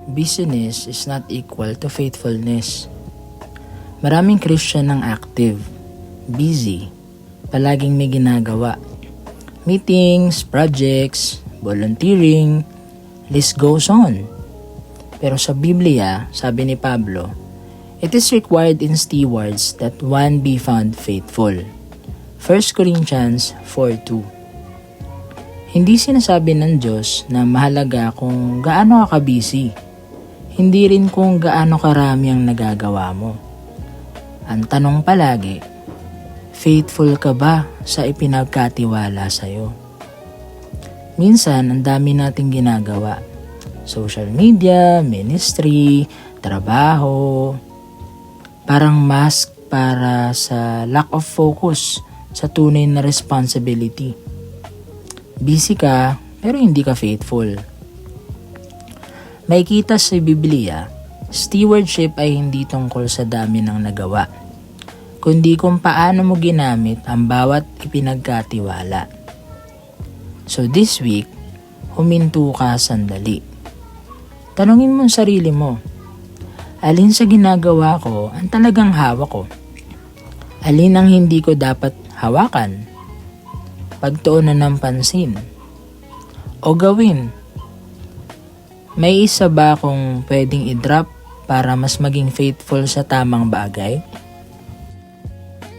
busyness is not equal to faithfulness. Maraming Christian ang active, busy, palaging may ginagawa. Meetings, projects, volunteering, list goes on. Pero sa Biblia, sabi ni Pablo, it is required in stewards that one be found faithful. 1 Corinthians 4:2. Hindi sinasabi ng Diyos na mahalaga kung gaano ka busy. Hindi rin kung gaano karami ang nagagawa mo. Ang tanong palagi, faithful ka ba sa ipinagkatiwala sa'yo? Minsan, ang dami nating ginagawa. Social media, ministry, trabaho. Parang mask para sa lack of focus sa tunay na responsibility. Busy ka, pero hindi ka faithful. Makikita sa Biblia, stewardship ay hindi tungkol sa dami ng nagawa, kundi kung paano mo ginamit ang bawat ipinagkatiwala. So this week, huminto ka sandali. Tanungin mo ang sarili mo, alin sa ginagawa ko ang talagang hawak ko? Alin ang hindi ko dapat hawakan? Pagtuunan ng pansin. O gawin. May isa ba kung pwedeng i-drop para mas maging faithful sa tamang bagay?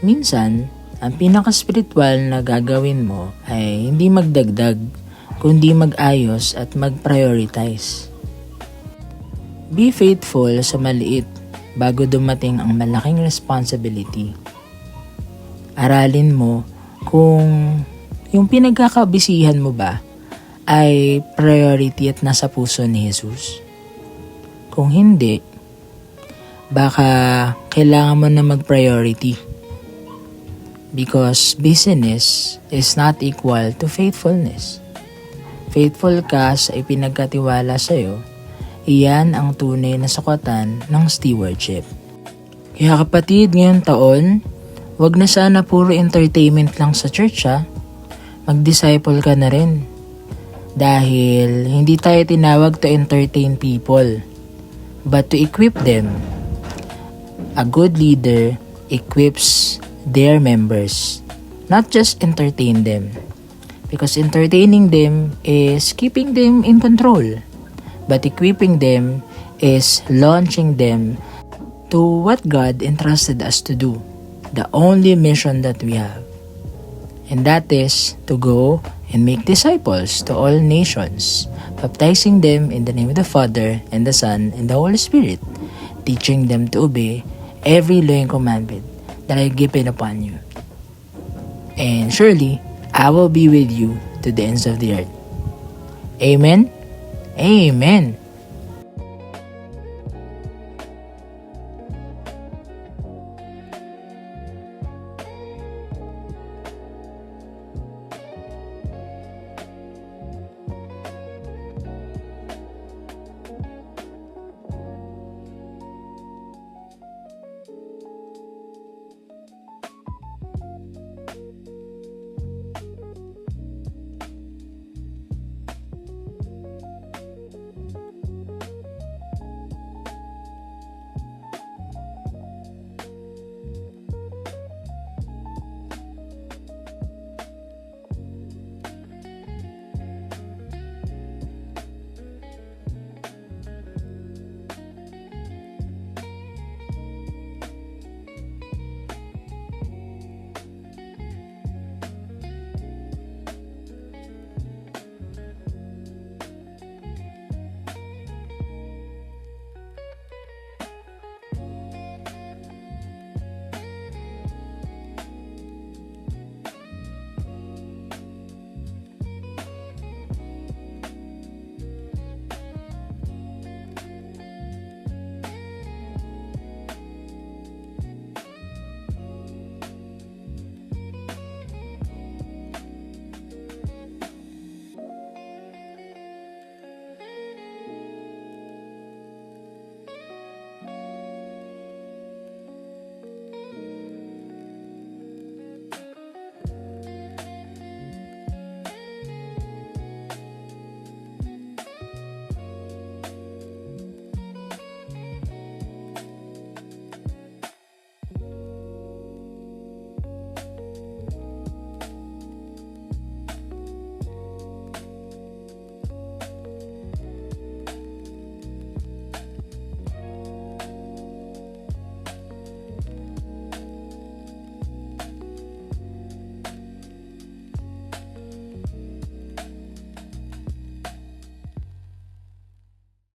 Minsan, ang pinaka-spiritual na gagawin mo ay hindi magdagdag, kundi mag-ayos at mag-prioritize. Be faithful sa maliit bago dumating ang malaking responsibility. Aralin mo kung yung pinagkakabisihan mo ba ay priority at nasa puso ni Jesus. Kung hindi, baka kailangan mo na mag-priority. Because busyness is not equal to faithfulness. Faithful ka sa ipinagkatiwala sa'yo, iyan ang tunay na sukatan ng stewardship. Kaya kapatid, ngayong taon, wag na sana puro entertainment lang sa church ha. Mag-disciple ka na rin. Dahil hindi tayo tinawag to entertain people, but to equip them. A good leader equips their members, not just entertain them. Because entertaining them is keeping them in control. But equipping them is launching them to what God entrusted us to do. The only mission that we have. And that is to go and make disciples to all nations, baptizing them in the name of the Father, and the Son, and the Holy Spirit, teaching them to obey every law and commandment that I have given upon you. And surely, I will be with you to the ends of the earth. Amen. Amen.